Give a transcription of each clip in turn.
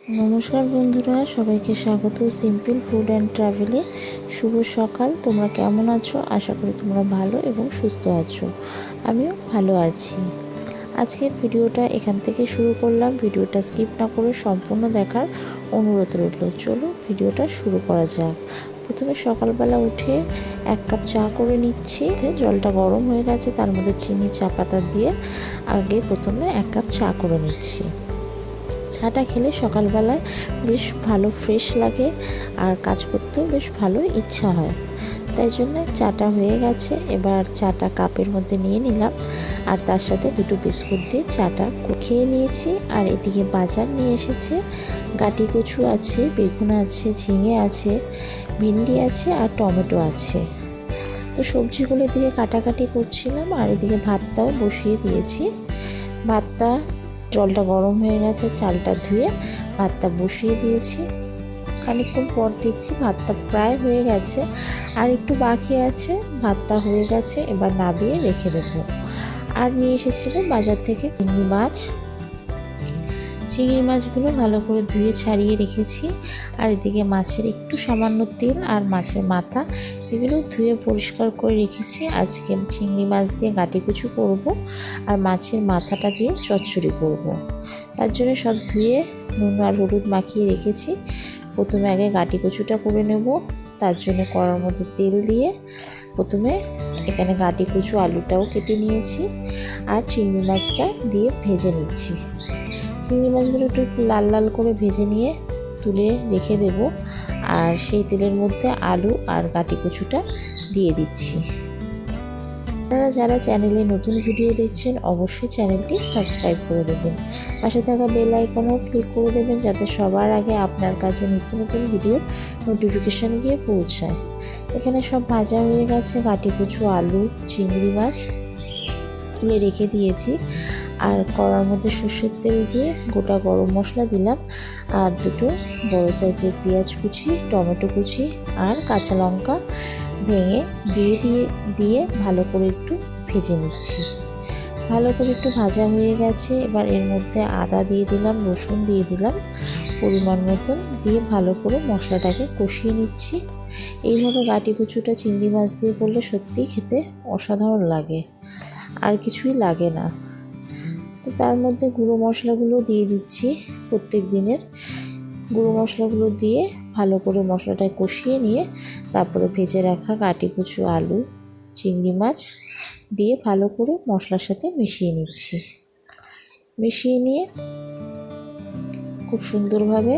নমস্কার বন্ধুরা, সবাইকে স্বাগত সিম্পল ফুড অ্যান্ড ট্রাভেলে। শুভ সকাল। তোমরা কেমন আছো? আশা করি তোমরা ভালো এবং সুস্থ আছো। আমিও ভালো আছি। আজকের ভিডিওটা এখান থেকে শুরু করলাম। ভিডিওটা স্কিপ না করে সম্পূর্ণ দেখার অনুরোধ রইল। চলো ভিডিওটা শুরু করা যাক। প্রথমে সকালবেলা উঠে 1 কাপ চা করে নিচ্ছি। জলটা গরম হয়ে গেছে, তার মধ্যে চিনি চা পাতা দিয়ে আগে প্রথমে 1 কাপ চা করে নিচ্ছি। চাটা খেলে সকালবেলায় বেশ ভালো ফ্রেশ লাগে আর কাজ করতেও বেশ ভালো ইচ্ছা হয়, তাই জন্য চাটা হয়ে গেছে। এবার চাটা কাপের মধ্যে নিয়ে নিলাম আর তার সাথে 2টো বিস্কুট দিয়ে চাটা খেয়ে নিয়েছি। আর এদিকে বাজার নিয়ে এসেছে, গাটি কচু আছে, বেগুন আছে, ঝিঙে আছে, ভিন্ডি আছে আর টমেটো আছে। তো সবজিগুলো দিয়ে কাটাকাটি করছিলাম আর এদিকে ভাতটাও বসিয়ে দিয়েছি। ভাতটা জলটা গরম হয়ে গেছে, চালটা ধুয়ে ভাতটা বসিয়ে দিয়েছি। খানিকক্ষণ পর দেখছি ভাতটা প্রায় হয়ে গেছে, আর একটু বাকি আছে। ভাতটা হয়ে গেছে, এবার নামিয়ে রেখে দেবো। আর নিয়ে এসেছিলাম বাজার থেকে চিংড়ি মাছ। চিংড়ি মাছগুলো ভালো করে ধুয়ে ছাড়িয়ে রেখেছি। আর এদিকে মাছের একটু সামান্য তেল আর মাছের মাথা এগুলো ধুয়ে পরিষ্কার করে রেখেছি। আজকে চিংড়ি মাছ দিয়ে গাটি কচু করব আর মাছের মাথাটা দিয়ে চচ্চড়ি করব। তার জন্য সব ধুয়ে নুন আর হলুদ মাখিয়ে রেখেছি। প্রথমে আগে গাটি কচুটা করে নেব। তার জন্য কড়ার মধ্যে তেল দিয়ে প্রথমে এখানে গাটি কচু আলুটাও কেটে নিয়েছি আর চিংড়ি মাছটা দিয়ে ভেজে নিচ্ছি। চিংড়ি মাছগুলো একটু লাল লাল করে ভেজে নিয়ে তুলে রেখে দেব। আর সেই তেলের মধ্যে আলু আর গাটি কচুটা দিয়ে দিচ্ছি। আপনারা যারা চ্যানেলে নতুন ভিডিও দেখছেন অবশ্যই চ্যানেলটি সাবস্ক্রাইব করে দেবেন। পাশে থাকা বেল আইকনও ক্লিক করে দেবেন, যাতে সবার আগে আপনার কাছে নিত্য নতুন ভিডিওর নোটিফিকেশান গিয়ে পৌঁছায়। এখানে সব ভাজা হয়ে গেছে। গাটি কচু, আলু, চিংড়ি মাছ তুলে রেখে দিয়েছি। আর কড়ার মধ্যে সর্ষের তেল দিয়ে গোটা গরম মশলা দিলাম আর 2টো বড় সাইজের পেঁয়াজ কুচি, টমেটো কুচি আর কাঁচা লঙ্কা ভেঙে দিয়ে ভালো করে একটু ভেজে নিচ্ছি। ভালো করে একটু ভাজা হয়ে গেছে। এবার এর মধ্যে আদা দিয়ে দিলাম, রসুন দিয়ে দিলাম পরিমাণ মতন, দিয়ে ভালো করে মশলাটাকে কষিয়ে নিচ্ছি। এইভাবে গাটি কচুটা চিংড়ি মাছ দিয়ে করলে সত্যিই খেতে অসাধারণ লাগে, আর কিছুই লাগে না। তো তার মধ্যে গুঁড়ো মশলাগুলো দিয়ে দিচ্ছি। প্রত্যেক দিনের গুঁড়ো মশলাগুলো দিয়ে ভালো করে মশলাটা কষিয়ে নিয়ে তারপরে ভেজে রাখা গাটি কচু, আলু, চিংড়ি মাছ দিয়ে ভালো করে মশলার সাথে মিশিয়ে নিচ্ছি। মিশিয়ে নিয়ে খুব সুন্দরভাবে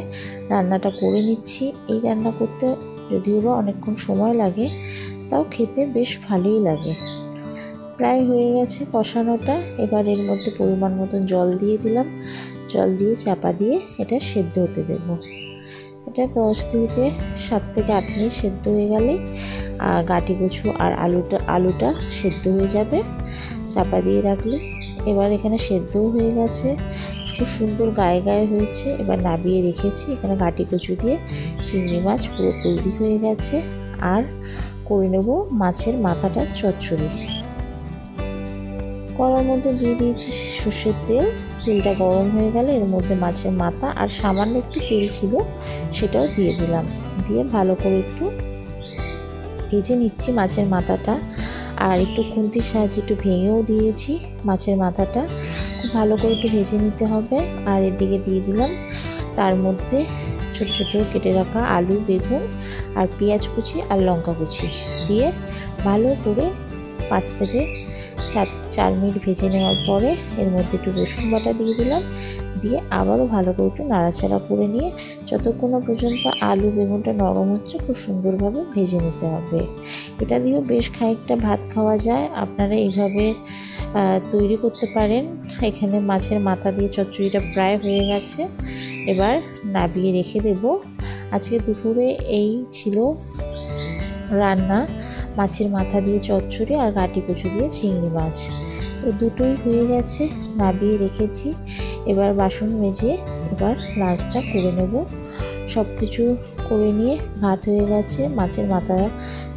রান্নাটা করে নিচ্ছি। এই রান্না করতে যদিও বা অনেকক্ষণ সময় লাগে, তাও খেতে বেশ ভালোই লাগে। প্রায় হয়ে গেছে কষানোটা। এবার এর মধ্যে পরিমাণ মতন জল দিয়ে দিলাম। জল দিয়ে চাপা দিয়ে এটা সেদ্ধ হতে দেব। এটা 7 থেকে 8 মিনিট সেদ্ধ হয়ে গেলেই গাটি কচু আর আলুটা সেদ্ধ হয়ে যাবে চাপা দিয়ে রাখলে। এবার এখানে সেদ্ধও হয়ে গেছে, খুব সুন্দর গায়ে গায়ে হয়েছে। এবার নামিয়ে রেখেছি। এখানে গাটি কচু দিয়ে চিংড়ি মাছ পুরো তৈরি হয়ে গেছে। আর করে নেব মাছের মাথাটা চচ্চড়ি। কড়ার মধ্যে দিয়ে দিয়েছি সর্ষের তেল। তেলটা গরম হয়ে গেলে এর মধ্যে মাছের মাথা আর সামান্য একটু তেল ছিল সেটাও দিয়ে দিলাম। দিয়ে ভালো করে একটু ভেজে নিচ্ছি মাছের মাথাটা। আর একটু খুন্তির সাহায্যে একটু ভেঙেও দিয়েছি মাছের মাথাটা। খুব ভালো করে একটু ভেজে নিতে হবে। আর এদিকে দিয়ে দিলাম তার মধ্যে ছোট ছোট কেটে রাখা আলু, বেগুন আর পেঁয়াজ কুচি আর লঙ্কা কুচি দিয়ে ভালো করে 5 থেকে 4 মিনিট ভেজে নেওয়ার পরে এর মধ্যে একটু রসুন বাটা দিয়ে দিলাম। দিয়ে আবারও ভালো করে একটু নাড়াচাড়া করে নিয়ে যতক্ষণ পর্যন্ত আলু বেগুনটা নরম হচ্ছে খুব সুন্দরভাবে ভেজে নিতে হবে। এটা দিয়েও বেশ খানিকটা ভাত খাওয়া যায়। আপনারা এইভাবে তৈরি করতে পারেন। এখানে মাছের মাথা দিয়ে চচ্চড়িটা প্রায় হয়ে গেছে, এবার নামিয়ে রেখে দেব। আজকে দুপুরে এই ছিল রান্না, মাছের মাথা দিয়ে চচ্চড়ি আর গাটি কচু দিয়ে চিংড়ি মাছ। তো দুটোই হয়ে গেছে, নামিয়ে রেখেছি। এবার বাসন মেজে এবার লাঞ্চটা করে নেব। সব কিছু করে নিয়ে ভাত হয়ে গেছে, মাছের মাথা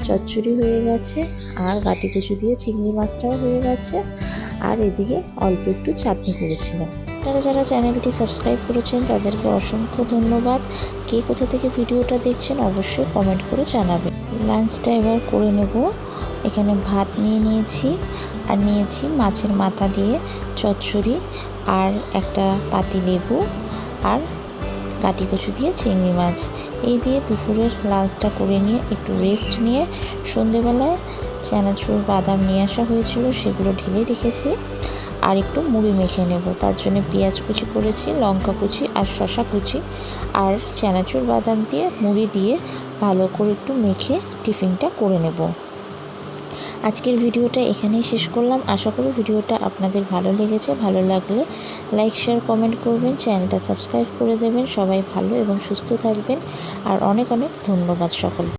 চচ্চড়ি হয়ে গেছে আর গাটি কচু দিয়ে চিংড়ি মাছটাও হয়ে গেছে। আর এদিকে অল্প একটু চাটনি করেছিলাম। আপনারা যারা চ্যানেলটি সাবস্ক্রাইব করেছেন তাদেরকে অসংখ্য ধন্যবাদ। কে কোথা থেকে ভিডিওটা দেখছেন অবশ্যই কমেন্ট করে জানাবেন। লাঞ্চটা এবার করে নেব। এখানে ভাত নিয়েছি আর নিয়েছি মাছের মাথা দিয়ে চচ্চড়ি আর একটা পাতিলেবু আর কাটি কচু দিয়ে চিংড়ি মাছ। এই দিয়ে দুপুরের লাঞ্চটা করে নিয়ে একটু রেস্ট নিয়ে সন্ধেবেলায় চানাচুর বাদাম নিয়ে আসা হয়েছিল, সেগুলো ঢেলে রেখেছি। আর একটু মুড়ি মেখে নেব, তার জন্য পেঁয়াজ কুচি করেছি, লঙ্কা কুচি আর শসা কুচি আর চানাচুর বাদাম দিয়ে মুড়ি দিয়ে ভালো করে একটু মেখে টিফিনটা করে নেব। আজকের ভিডিওটা এখানেই শেষ করলাম। আশা করি ভিডিওটা আপনাদের ভালো লেগেছে। ভালো লাগলে লাইক শেয়ার কমেন্ট করবেন, চ্যানেলটা সাবস্ক্রাইব করে দেবেন। সবাই ভালো এবং সুস্থ থাকবেন আর অনেক অনেক ধন্যবাদ সকল।